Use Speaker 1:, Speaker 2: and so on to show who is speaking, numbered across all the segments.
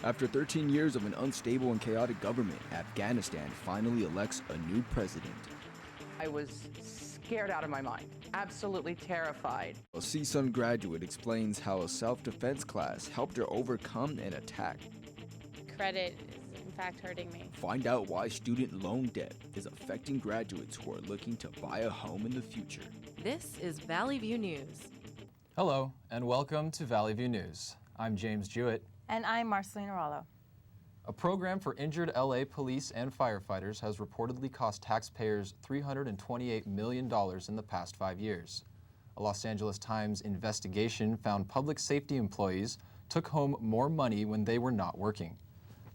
Speaker 1: After 13 years of an unstable and chaotic government, Afghanistan finally elects a new president.
Speaker 2: I was scared out of my mind, absolutely terrified.
Speaker 1: A CSUN graduate explains how a self-defense class helped her overcome an attack.
Speaker 3: Credit is in fact hurting me.
Speaker 1: Find out why student loan debt is affecting graduates who are looking to buy a home in the future.
Speaker 4: This is Valley View News.
Speaker 5: Hello, and welcome to Valley View News. I'm James Jewett.
Speaker 6: And I'm Marcelina Rallo.
Speaker 5: A program for injured LA police and firefighters has reportedly cost taxpayers $328 million in the past 5 years. A Los Angeles Times investigation found public safety employees took home more money when they were not working.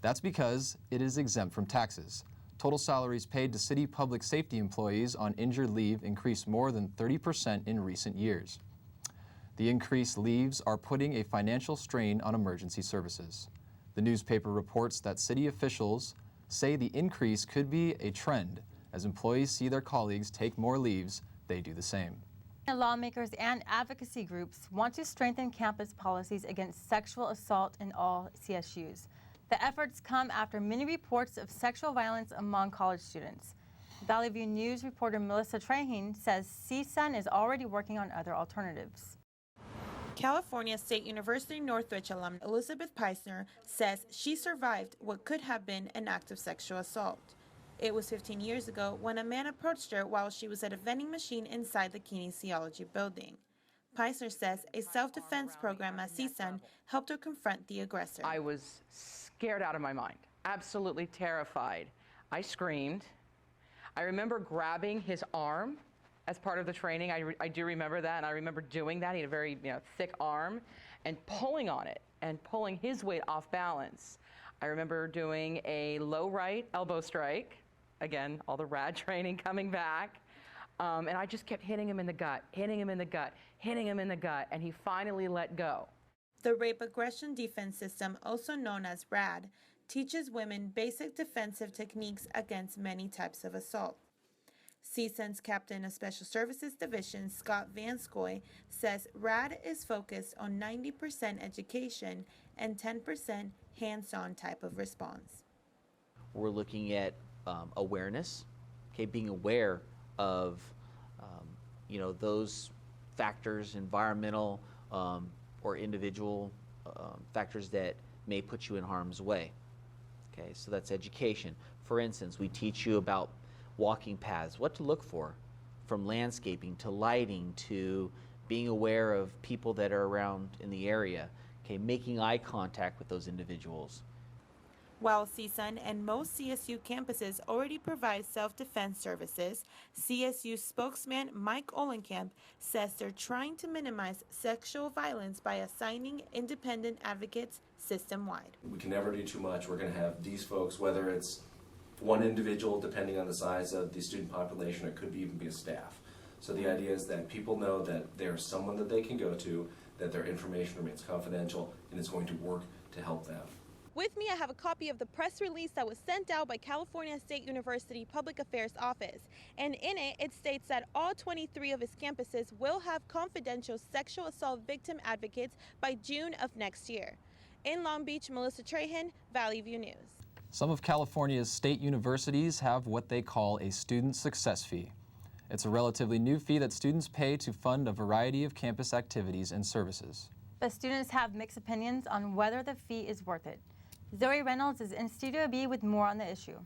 Speaker 5: That's because it is exempt from taxes. Total salaries paid to city public safety employees on injured leave increased more than 30% in recent years. The increased leaves are putting a financial strain on emergency services. The newspaper reports that city officials say the increase could be a trend. As employees see their colleagues take more leaves, they do the same.
Speaker 6: Lawmakers and advocacy groups want to strengthen campus policies against sexual assault in all CSUs. The efforts come after many reports of sexual violence among college students. Valley View News reporter Melissa Trahin says CSUN is already working on other alternatives.
Speaker 7: California State University Northridge alum Elizabeth Peisner says she survived what could have been an act of sexual assault. It was 15 years ago when a man approached her while she was at a vending machine inside the kinesiology building. Peisner says a self-defense program at CSUN helped her confront the aggressor.
Speaker 2: I was scared out of my mind, absolutely terrified. I screamed. I remember grabbing his arm as part of the training. I do remember that, and I remember doing that. He had a very thick arm, and pulling on it and pulling his weight off balance. I remember doing a low right elbow strike. Again, all the rad training coming back. And I just kept hitting him in the gut, hitting him in the gut, hitting him in the gut, and he finally let go.
Speaker 7: The Rape Aggression Defense System, also known as RAD, teaches women basic defensive techniques against many types of assault. CSUN's captain of Special Services Division, Scott Vanscoy, says RAD is focused on 90% education and 10% hands-on type of response.
Speaker 8: We're looking at awareness, being aware of those factors, environmental or individual factors that may put you in harm's way. So that's education. For instance, we teach you about walking paths, what to look for, from landscaping to lighting to being aware of people that are around in the area, making eye contact with those individuals.
Speaker 7: While CSUN and most CSU campuses already provide self-defense services, CSU spokesman Mike Olenkamp says they're trying to minimize sexual violence by assigning independent advocates system-wide.
Speaker 9: We can never do too much. We're going to have these folks, whether it's one individual, depending on the size of the student population, it could even be a staff. So the idea is that people know that there's someone that they can go to, that their information remains confidential, and it's going to work to help them.
Speaker 10: With me, I have a copy of the press release that was sent out by California State University Public Affairs Office. And in it, it states that all 23 of its campuses will have confidential sexual assault victim advocates by June of next year. In Long Beach, Melissa Trahin, Valley View News.
Speaker 5: Some of California's state universities have what they call a student success fee. It's a relatively new fee that students pay to fund a variety of campus activities and services.
Speaker 6: But students have mixed opinions on whether the fee is worth it. Zoe Reynolds is in Studio B with more on the issue.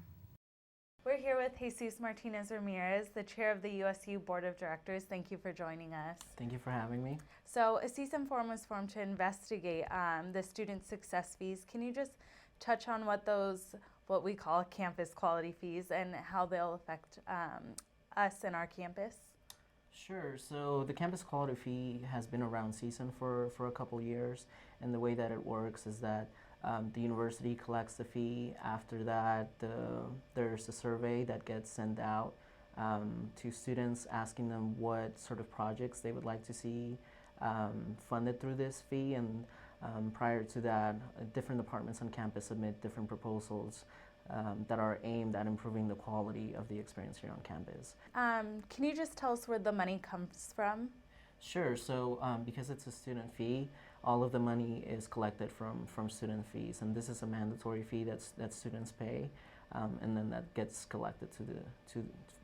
Speaker 11: We're here with Jesus Martinez Ramirez, the chair of the USU Board of Directors. Thank you for joining us.
Speaker 12: Thank you for having me.
Speaker 11: So a CSUN forum was formed to investigate the student success fees. Can you just touch on what we call campus quality fees and how they'll affect us and our campus?
Speaker 12: Sure. So the campus quality fee has been around CSUN for a couple years, and the way that it works is that the university collects the fee. After that, there's a survey that gets sent out to students asking them what sort of projects they would like to see funded through this fee, and prior to that, different departments on campus submit different proposals that are aimed at improving the quality of the experience here on campus.
Speaker 11: Can you just tell us where the money comes from?
Speaker 12: Sure. So because it's a student fee, all of the money is collected from student fees, and this is a mandatory fee that students pay, and then that gets collected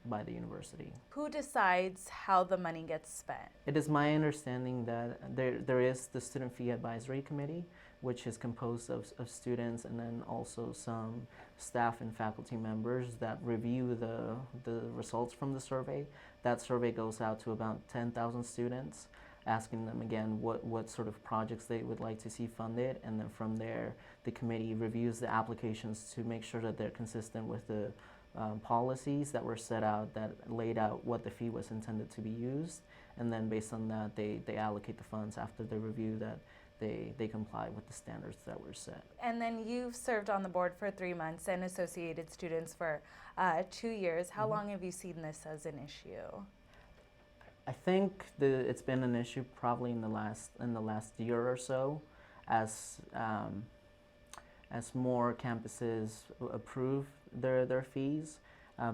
Speaker 12: by the university.
Speaker 11: Who decides how the money gets spent?
Speaker 12: It is my understanding that there is the Student Fee Advisory Committee, which is composed of students and then also some staff and faculty members that review the results from the survey. That survey goes out to about 10,000 students, asking them again what sort of projects they would like to see funded, and then from there the committee reviews the applications to make sure that they're consistent with the policies that were set out that laid out what the fee was intended to be used, and then based on that they allocate the funds after the review that they comply with the standards that were set.
Speaker 11: And then you've served on the board for 3 months and associated students for 2 years. How long have you seen this as an issue?
Speaker 12: I think it's been an issue probably in the last year or so, as more campuses approve their fees.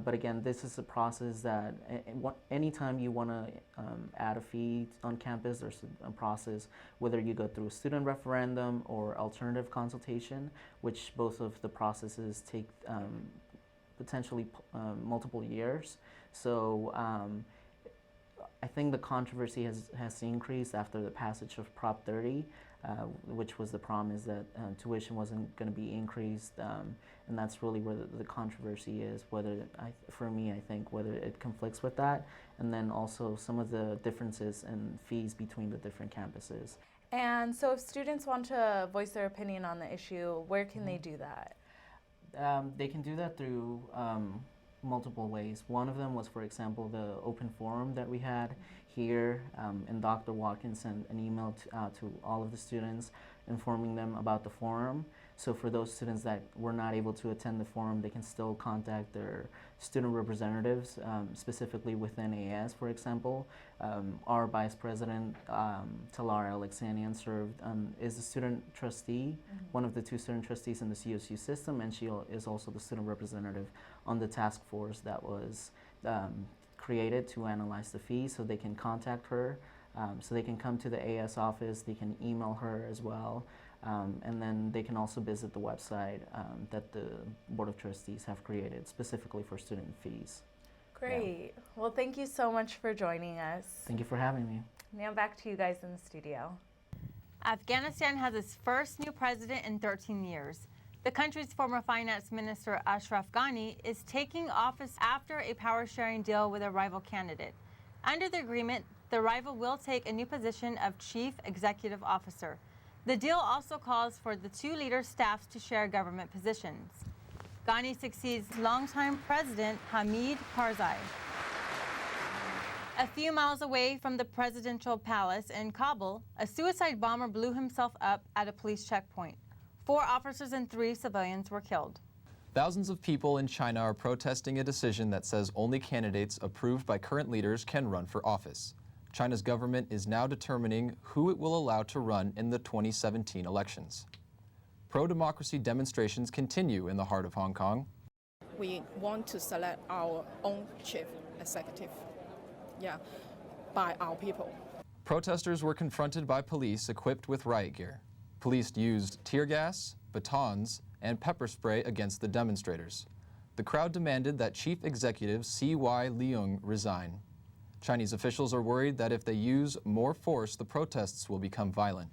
Speaker 12: But again, this is a process that anytime you want to add a fee on campus, there's a process, whether you go through a student referendum or alternative consultation, which both of the processes take potentially multiple years. So I think the controversy has increased after the passage of Prop 30, which was the promise that tuition wasn't going to be increased, and that's really where the controversy is, for me, I think, whether it conflicts with that, and then also some of the differences in fees between the different campuses.
Speaker 11: And so if students want to voice their opinion on the issue, where can they do that?
Speaker 12: They can do that through multiple ways. One of them was, for example, the open forum that we had here, and Dr. Watkins sent an email to all of the students informing them about the forum. So for those students that were not able to attend the forum, they can still contact their student representatives, specifically within AS, for example. Our Vice President, Talara Alexanian, is a student trustee, one of the 2 student trustees in the CSU system, and she is also the student representative on the task force that was created to analyze the fees, so they can contact her. So they can come to the AS office, they can email her as well, and then they can also visit the website that the Board of Trustees have created specifically for student fees.
Speaker 11: Great. Yeah. Well, thank you so much for joining us.
Speaker 12: Thank you for having me.
Speaker 11: Now back to you guys in the studio.
Speaker 6: Afghanistan has its first new president in 13 years. The country's former finance minister, Ashraf Ghani, is taking office after a power-sharing deal with a rival candidate. Under the agreement, the rival will take a new position of chief executive officer. The deal also calls for the 2 leaders' staffs to share government positions. Ghani succeeds longtime president Hamid Karzai. A few miles away from the presidential palace in Kabul, a suicide bomber blew himself up at a police checkpoint. 4 officers and 3 civilians were killed.
Speaker 5: Thousands of people in China are protesting a decision that says only candidates approved by current leaders can run for office. China's government is now determining who it will allow to run in the 2017 elections. Pro-democracy demonstrations continue in the heart of Hong Kong.
Speaker 13: We want to select our own chief executive, by our people.
Speaker 5: Protesters were confronted by police equipped with riot gear. Police used tear gas, batons, and pepper spray against the demonstrators. The crowd demanded that Chief Executive C.Y. Leung resign. Chinese officials are worried that if they use more force, the protests will become violent.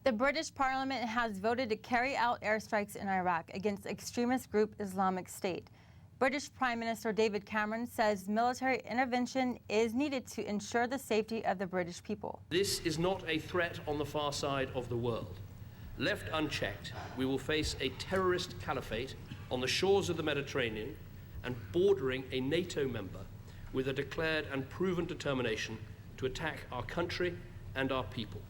Speaker 6: The British Parliament has voted to carry out airstrikes in Iraq against extremist group Islamic State. British Prime Minister David Cameron says military intervention is needed to ensure the safety of the British people.
Speaker 14: This is not a threat on the far side of the world. Left unchecked, we will face a terrorist caliphate on the shores of the Mediterranean and bordering a NATO member with a declared and proven determination to attack our country and our people.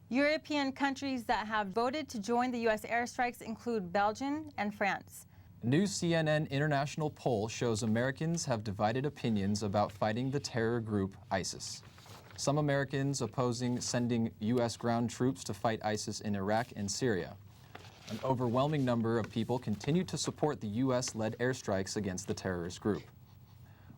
Speaker 6: European countries that have voted to join the U.S. airstrikes include Belgium and France.
Speaker 5: A new CNN international poll shows Americans have divided opinions about fighting the terror group ISIS. Some Americans opposing sending U.S. ground troops to fight ISIS in Iraq and Syria. An overwhelming number of people continue to support the U.S.-led airstrikes against the terrorist group.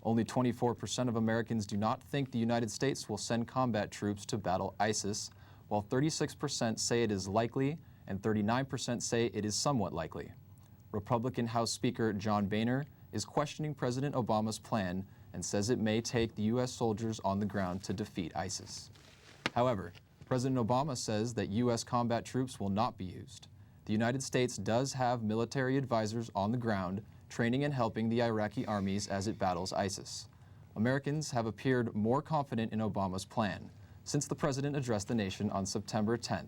Speaker 5: Only 24% of Americans do not think the United States will send combat troops to battle ISIS, while 36% say it is likely and 39% say it is somewhat likely. Republican House Speaker John Boehner is questioning President Obama's plan and says it may take the U.S. soldiers on the ground to defeat ISIS. However, President Obama says that U.S. combat troops will not be used. The United States does have military advisors on the ground training and helping the Iraqi armies as it battles ISIS. Americans have appeared more confident in Obama's plan since the president addressed the nation on September 10th.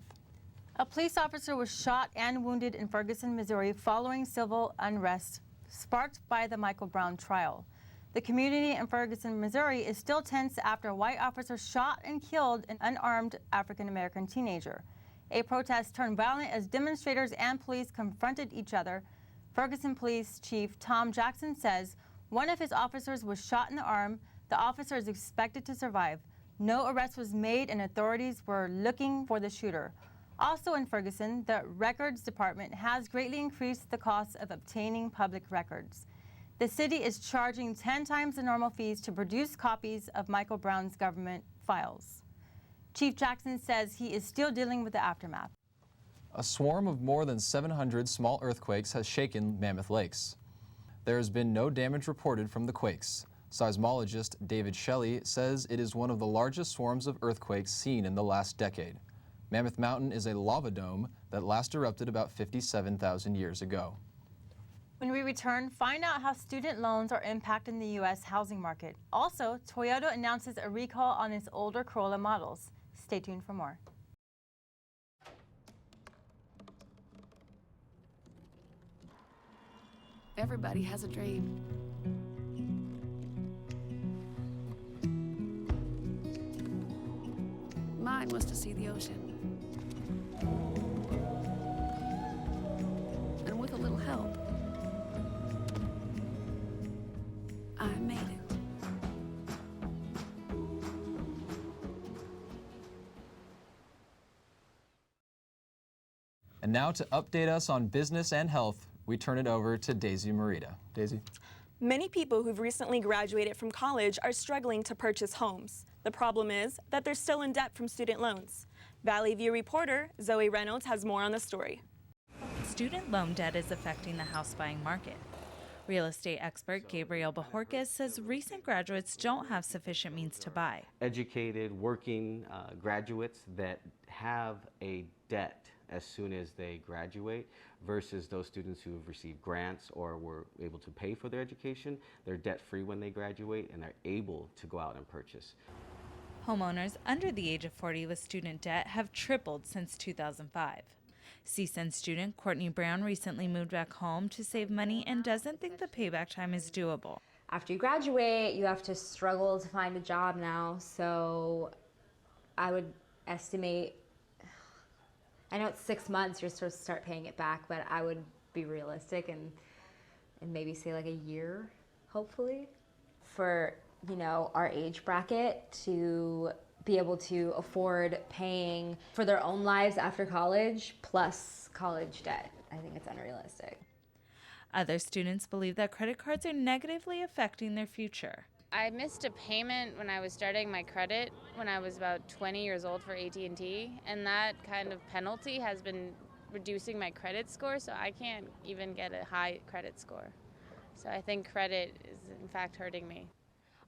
Speaker 6: A police officer was shot and wounded in Ferguson, Missouri following civil unrest sparked by the Michael Brown trial. The community in Ferguson, Missouri is still tense after a white officer shot and killed an unarmed African-American teenager. A protest turned violent as demonstrators and police confronted each other. Ferguson Police Chief Tom Jackson says one of his officers was shot in the arm. The officer is expected to survive. No arrest was made and authorities were looking for the shooter. Also in Ferguson, the Records Department has greatly increased the cost of obtaining public records. The city is charging 10 times the normal fees to produce copies of Michael Brown's government files. Chief Jackson says he is still dealing with the aftermath.
Speaker 5: A swarm of more than 700 small earthquakes has shaken Mammoth Lakes. There has been no damage reported from the quakes. Seismologist David Shelley says it is one of the largest swarms of earthquakes seen in the last decade. Mammoth Mountain is a lava dome that last erupted about 57,000 years ago.
Speaker 6: When we return, find out how student loans are impacting the U.S. housing market. Also, Toyota announces a recall on its older Corolla models. Stay tuned for more.
Speaker 15: Everybody has a dream. Mine was to see the ocean. And with a little help, I made it.
Speaker 5: And now to update us on business and health, we turn it over to Daisy Morita. Daisy?
Speaker 16: Many people who've recently graduated from college are struggling to purchase homes. The problem is that they're still in debt from student loans. Valley View reporter Zoe Reynolds has more on the story.
Speaker 17: Student loan debt is affecting the house buying market. Real estate expert Gabriel Bajorquez says recent graduates don't have sufficient means to buy.
Speaker 18: Educated, working graduates that have a debt as soon as they graduate versus those students who have received grants or were able to pay for their education. They're debt-free when they graduate and they're able to go out and purchase.
Speaker 17: Homeowners under the age of 40 with student debt have tripled since 2005. CSUN student Courtney Brown recently moved back home to save money and doesn't think the payback time is doable.
Speaker 19: After you graduate, you have to struggle to find a job now, so I would estimate, I know it's 6 months you're supposed to start paying it back, but I would be realistic and maybe say like a year, hopefully. For, you know, our age bracket to be able to afford paying for their own lives after college plus college debt, I think it's unrealistic.
Speaker 17: Other students believe that credit cards are negatively affecting their future.
Speaker 3: I missed a payment when I was starting my credit when I was about 20 years old for AT&T, and that kind of penalty has been reducing my credit score, so I can't even get a high credit score. So I think credit is in fact hurting me.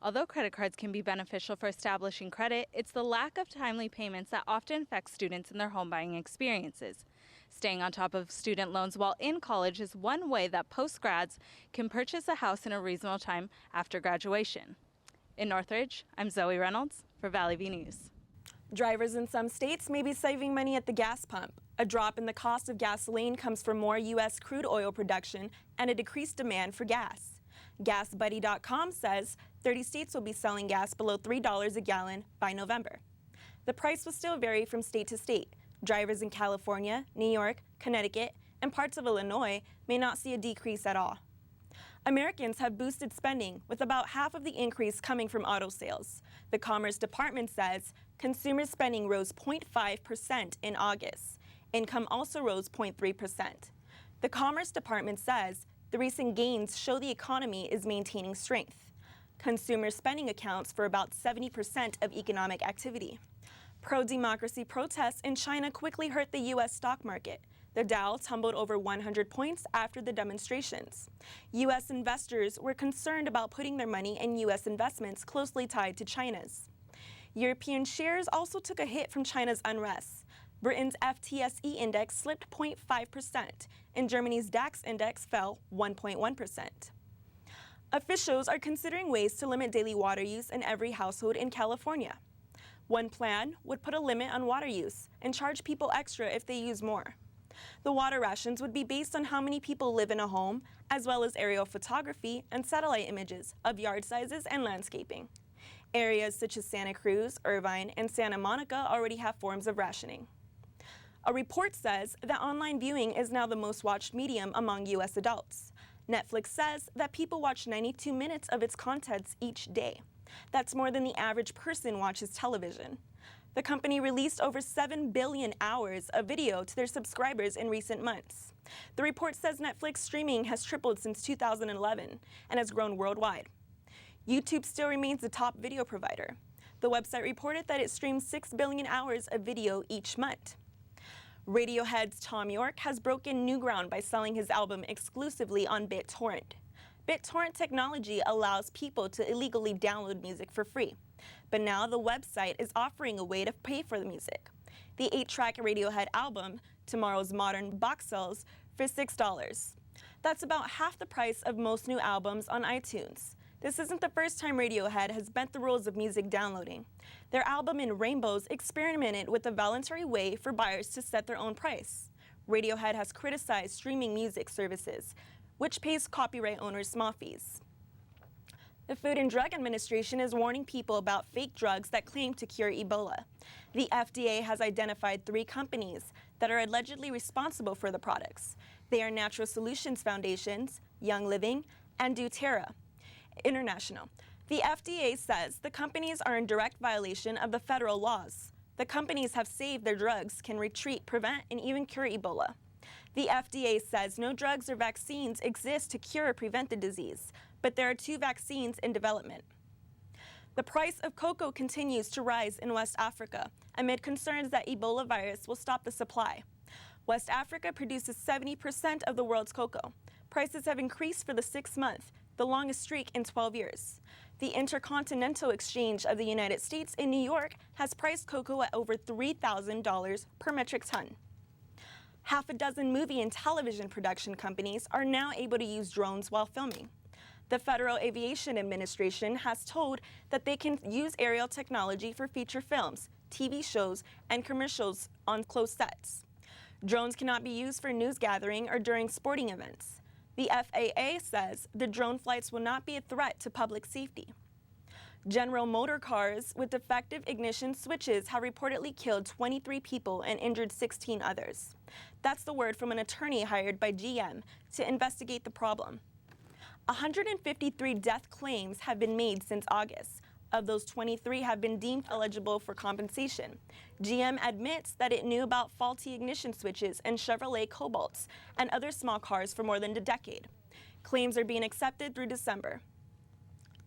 Speaker 17: Although credit cards can be beneficial for establishing credit, it's the lack of timely payments that often affects students in their home buying experiences. Staying on top of student loans while in college is one way that post-grads can purchase a house in a reasonable time after graduation. In Northridge, I'm Zoe Reynolds for Valley View News.
Speaker 16: Drivers in some states may be saving money at the gas pump. A drop in the cost of gasoline comes from more U.S. crude oil production and a decreased demand for gas. GasBuddy.com says 30 states will be selling gas below $3 a gallon by November. The price will still vary from state to state. Drivers in California, New York, Connecticut, and parts of Illinois may not see a decrease at all. Americans have boosted spending, with about half of the increase coming from auto sales. The Commerce Department says consumer spending rose 0.5% in August. Income also rose 0.3%. The Commerce Department says the recent gains show the economy is maintaining strength. Consumer spending accounts for about 70% of economic activity. Pro-democracy protests in China quickly hurt the U.S. stock market. The Dow tumbled over 100 points after the demonstrations. U.S. investors were concerned about putting their money in U.S. investments closely tied to China's. European shares also took a hit from China's unrest. Britain's FTSE index slipped 0.5%, and Germany's DAX index fell 1.1%. Officials are considering ways to limit daily water use in every household in California. One plan would put a limit on water use and charge people extra if they use more. The water rations would be based on how many people live in a home, as well as aerial photography and satellite images of yard sizes and landscaping. Areas such as Santa Cruz, Irvine, and Santa Monica already have forms of rationing. A report says that online viewing is now the most watched medium among U.S. adults. Netflix says that people watch 92 minutes of its contents each day. That's more than the average person watches television. The company released over 7 billion hours of video to their subscribers in recent months. The report says Netflix streaming has tripled since 2011 and has grown worldwide. YouTube still remains the top video provider. The website reported that it streams 6 billion hours of video each month. Radiohead's Thom Yorke has broken new ground by selling his album exclusively on BitTorrent. BitTorrent technology allows people to illegally download music for free. But now the website is offering a way to pay for the music. The 8-track Radiohead album, Tomorrow's Modern Box, sells for $6. That's about half the price of most new albums on iTunes. This isn't the first time Radiohead has bent the rules of music downloading. Their album In Rainbows experimented with a voluntary way for buyers to set their own price. Radiohead has criticized streaming music services, which pays copyright owners small fees. The Food and Drug Administration is warning people about fake drugs that claim to cure Ebola. The FDA has identified 3 companies that are allegedly responsible for the products. They are Natural Solutions Foundations, Young Living, and doTERRA International. The FDA says the companies are in direct violation of the federal laws. The companies have saved their drugs can treat, prevent, and even cure Ebola. The FDA says no drugs or vaccines exist to cure or prevent the disease, but there are 2 vaccines in development. The price of cocoa continues to rise in West Africa amid concerns that Ebola virus will stop the supply. West Africa produces 70% of the world's cocoa. Prices have increased for the 6th month, the longest streak in 12 years. The Intercontinental Exchange of the United States in New York has priced cocoa at over $3,000 per metric ton. Half a dozen movie and television production companies are now able to use drones while filming. The Federal Aviation Administration has told that they can use aerial technology for feature films, TV shows, and commercials on closed sets. Drones cannot be used for news gathering or during sporting events. The FAA says the drone flights will not be a threat to public safety. General Motor cars with defective ignition switches have reportedly killed 23 people and injured 16 others. That's the word from an attorney hired by GM to investigate the problem. 153 death claims have been made since August. Of those, 23 have been deemed eligible for compensation. GM admits that it knew about faulty ignition switches in Chevrolet Cobalts and other small cars for more than a decade. Claims are being accepted through December.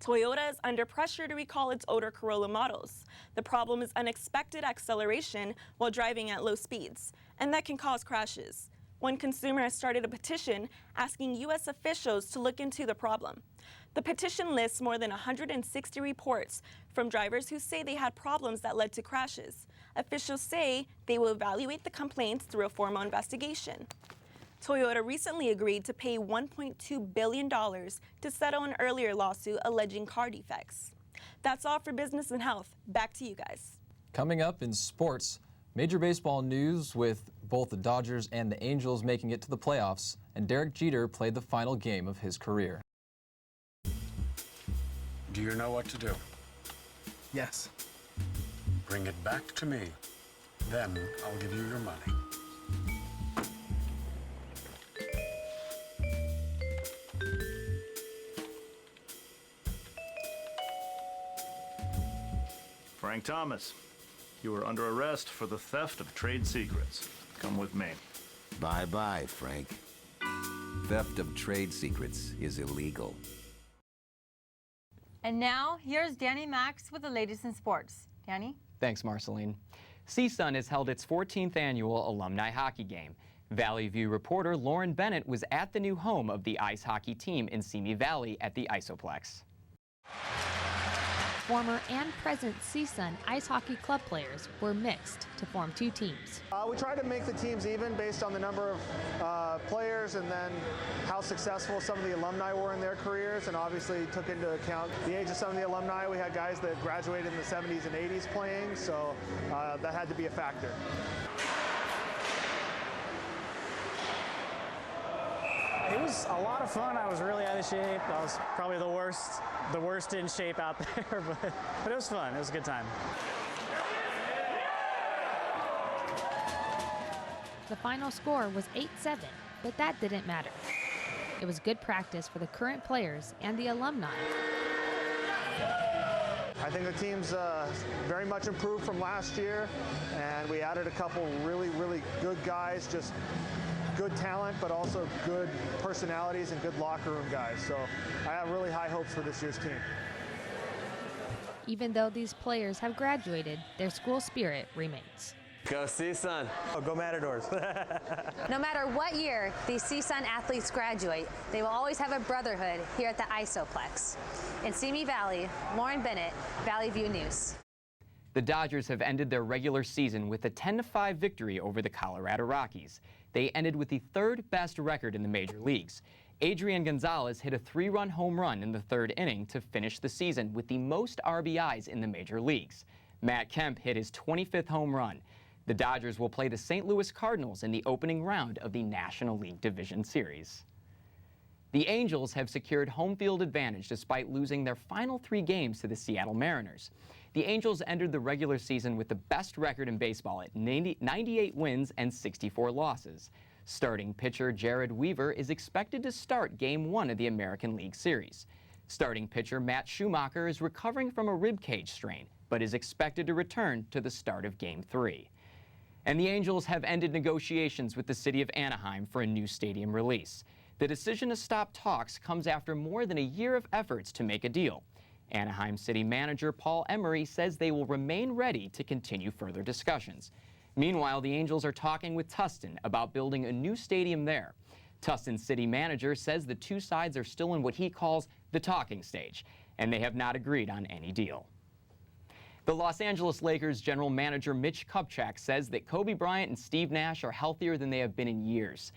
Speaker 16: Toyota is under pressure to recall its older Corolla models. The problem is unexpected acceleration while driving at low speeds, and that can cause crashes. One consumer has started a petition asking U.S. officials to look into the problem. The petition lists more than 160 reports from drivers who say they had problems that led to crashes. Officials say they will evaluate the complaints through a formal investigation. Toyota recently agreed to pay $1.2 billion to settle an earlier lawsuit alleging car defects. That's all for Business and Health. Back to you guys.
Speaker 5: Coming up in sports, Major Baseball news with both the Dodgers and the Angels making it to the playoffs, and Derek Jeter played the final game of his career.
Speaker 20: Do you know what to do?
Speaker 21: Yes.
Speaker 20: Bring it back to me. Then I'll give you your money.
Speaker 22: Frank Thomas, you are under arrest for the theft of trade secrets. Come with me.
Speaker 23: Bye-bye, Frank. Theft of trade secrets is illegal.
Speaker 6: And now, here's Danny Max with the latest in sports. Danny?
Speaker 24: Thanks, Marceline.
Speaker 1: CSUN has held its 14th annual alumni hockey game. Valley View reporter Lauren Bennett was at the new home of the ice hockey team in Simi Valley at the Isoplex.
Speaker 2: Former and present CSUN ice hockey club players were mixed to form two teams.
Speaker 4: We tried to make the teams even based on the number of players and then how successful some of the alumni were in their careers, and obviously took into account the age of some of the alumni. We had guys that graduated in the 70s and 80s playing, so that had to be a factor.
Speaker 24: It was a lot of fun. I was really out of shape. I was probably the worst in shape out there, but it was fun. It was a good time.
Speaker 2: The final score was 8-7, but that didn't matter. It was good practice for the current players and the alumni.
Speaker 4: I think the team's very much improved from last year, and we added a couple really, really good guys, just good talent, but also good personalities and good locker room guys. So I have really high hopes for this year's team.
Speaker 2: Even though these players have graduated, their school spirit remains.
Speaker 25: Go CSUN.
Speaker 4: Oh, go Matadors.
Speaker 26: No matter what year these CSUN athletes graduate, they will always have a brotherhood here at the Isoplex. In Simi Valley, Lauren Bennett, Valley View News.
Speaker 1: The Dodgers have ended their regular season with a 10-5 victory over the Colorado Rockies. They ended with the third best record in the major leagues. Adrian Gonzalez hit a 3-run home run in the third inning to finish the season with the most RBIs in the major leagues. Matt Kemp hit his 25th home run. The Dodgers will play the St. Louis Cardinals in the opening round of the National League Division Series. The Angels have secured home field advantage despite losing their final 3 games to the Seattle Mariners. The Angels entered the regular season with the best record in baseball at 98 wins and 64 losses. Starting pitcher Jared Weaver is expected to start Game 1 of the American League Series. Starting pitcher Matt Schumacher is recovering from a rib cage strain, but is expected to return to the start of Game 3. And the Angels have ended negotiations with the city of Anaheim for a new stadium release. The decision to stop talks comes after more than a year of efforts to make a deal. Anaheim City Manager Paul Emery says they will remain ready to continue further discussions. Meanwhile, the Angels are talking with Tustin about building a new stadium there. Tustin's city manager says the two sides are still in what he calls the talking stage, and they have not agreed on any deal. The Los Angeles Lakers general manager Mitch Kupchak says that Kobe Bryant and Steve Nash are healthier than they have been in years.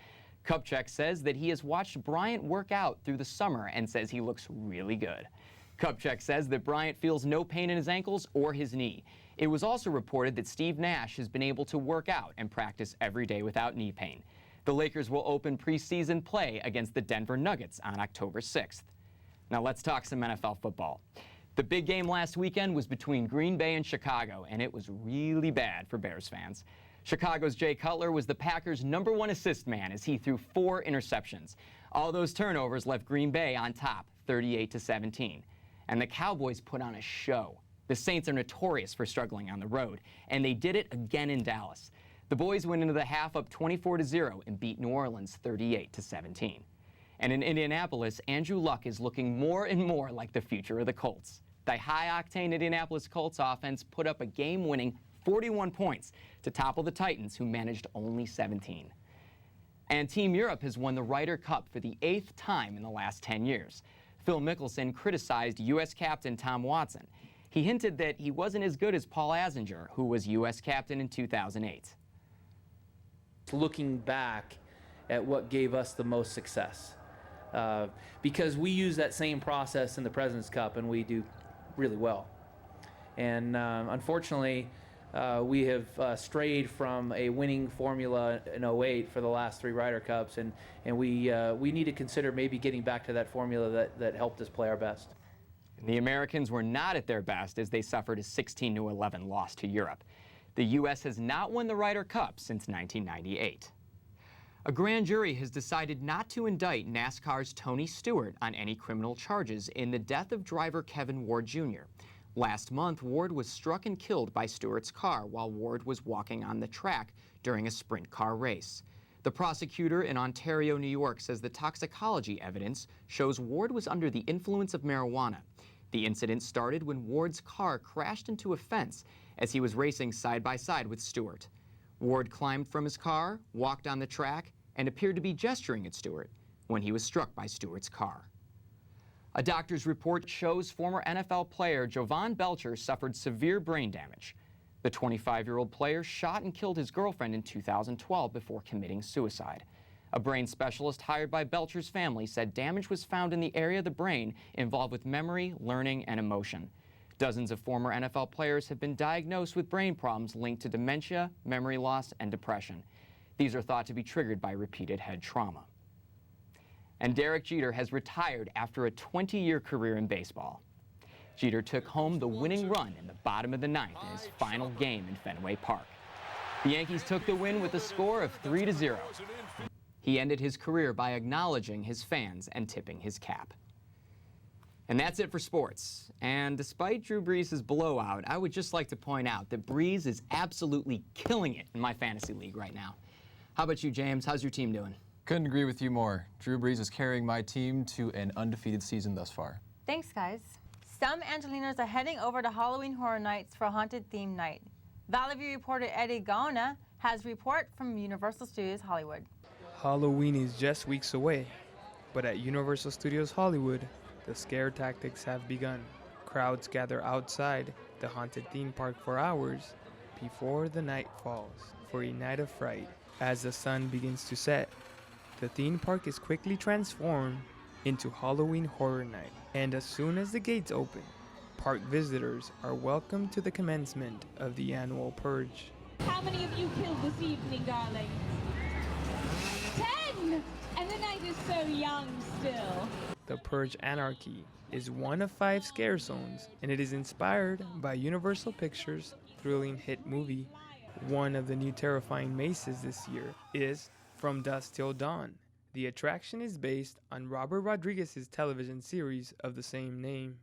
Speaker 1: Kupchak says that he has watched Bryant work out through the summer and says he looks really good. Kupchak says that Bryant feels no pain in his ankles or his knee. It was also reported that Steve Nash has been able to work out and practice every day without knee pain. The Lakers will open preseason play against the Denver Nuggets on October 6th. Now let's talk some NFL football. The big game last weekend was between Green Bay and Chicago, and it was really bad for Bears fans. Chicago's Jay Cutler was the Packers' #1 assist man as he threw 4 interceptions. All those turnovers left Green Bay on top, 38-17. And the Cowboys put on a show. The Saints are notorious for struggling on the road, and they did it again in Dallas. The boys went into the half up 24-0 and beat New Orleans 38-17. And in Indianapolis, Andrew Luck is looking more and more like the future of the Colts. The high-octane Indianapolis Colts offense put up a game-winning 41 points to topple the Titans, who managed only 17. And Team Europe has won the Ryder Cup for the 8th time in the last 10 years. Phil Mickelson criticized U.S. captain Tom Watson. He hinted that he wasn't as good as Paul Azinger, who was U.S. captain in 2008.
Speaker 27: Looking back at what gave us the most success, because we use that same process in the President's Cup and we do really well. And unfortunately, we have strayed from a winning formula in 08 for the last 3 Ryder Cups, and we need to consider maybe getting back to that formula that helped us play our best.
Speaker 1: The Americans were not at their best as they suffered a 16-11 loss to Europe. The U.S. has not won the Ryder Cup since 1998. A grand jury has decided not to indict NASCAR's Tony Stewart on any criminal charges in the death of driver Kevin Ward Jr. Last month, Ward was struck and killed by Stewart's car while Ward was walking on the track during a sprint car race. The prosecutor in Ontario, New York, says the toxicology evidence shows Ward was under the influence of marijuana. The incident started when Ward's car crashed into a fence as he was racing side by side with Stewart. Ward climbed from his car, walked on the track, and appeared to be gesturing at Stewart when he was struck by Stewart's car. A doctor's report shows former NFL player Jovan Belcher suffered severe brain damage. The 25-year-old player shot and killed his girlfriend in 2012 before committing suicide. A brain specialist hired by Belcher's family said damage was found in the area of the brain involved with memory, learning, and emotion. Dozens of former NFL players have been diagnosed with brain problems linked to dementia, memory loss, and depression. These are thought to be triggered by repeated head trauma. And Derek Jeter has retired after a 20-year career in baseball. Jeter took home the winning run in the bottom of the ninth in his final game in Fenway Park. The Yankees took the win with a score of 3-0. He ended his career by acknowledging his fans and tipping his cap. And that's it for sports. And despite Drew Brees' blowout, I would just like to point out that Brees is absolutely killing it in my fantasy league right now. How about you, James? How's your team doing?
Speaker 5: Couldn't agree with you more. Drew Brees is carrying my team to an undefeated season thus far.
Speaker 6: Thanks, guys. Some Angelinos are heading over to Halloween Horror Nights for a haunted theme night. Valley View reporter Eddie Gaona has a report from Universal Studios Hollywood.
Speaker 7: Halloween is just weeks away, but at Universal Studios Hollywood, the scare tactics have begun. Crowds gather outside the haunted theme park for hours before the night falls for a night of fright. As the sun begins to set, the theme park is quickly transformed into Halloween Horror Night. And as soon as the gates open, park visitors are welcomed to the commencement of the annual purge.
Speaker 8: How many of you killed this evening, darling? 10! And the night is so young still.
Speaker 7: The Purge Anarchy is one of 5 scare zones, and it is inspired by Universal Pictures' thrilling hit movie. One of the new terrifying mazes this year is From Dusk Till Dawn. The attraction is based on Robert Rodriguez's television series of the same name.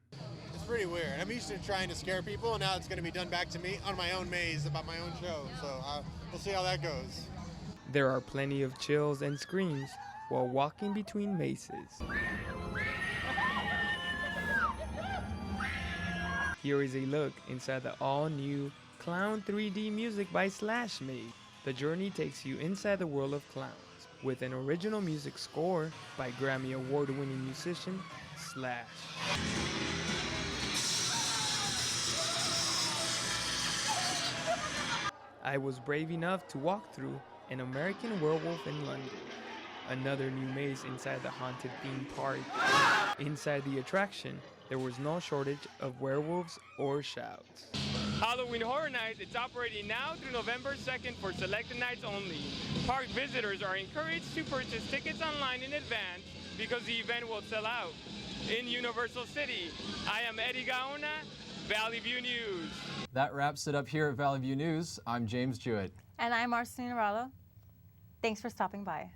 Speaker 9: It's pretty weird. I'm used to trying to scare people, and now it's going to be done back to me on my own maze about my own show, so we'll see how that goes.
Speaker 7: There are plenty of chills and screams while walking between mazes. Here is a look inside the all-new Clown 3D Music by Slash maze. The journey takes you inside the world of clowns with an original music score by Grammy Award-winning musician Slash. I was brave enough to walk through an American Werewolf in London, another new maze inside the haunted theme park. Inside the attraction, there was no shortage of werewolves or shouts.
Speaker 10: Halloween Horror Nights, it's operating now through November 2nd for selected nights only. Park visitors are encouraged to purchase tickets online in advance because the event will sell out. In Universal City, I am Eddie Gaona, Valley View News.
Speaker 5: That wraps it up here at Valley View News. I'm James Jewett.
Speaker 6: And I'm Marcelina Rallo. Thanks for stopping by.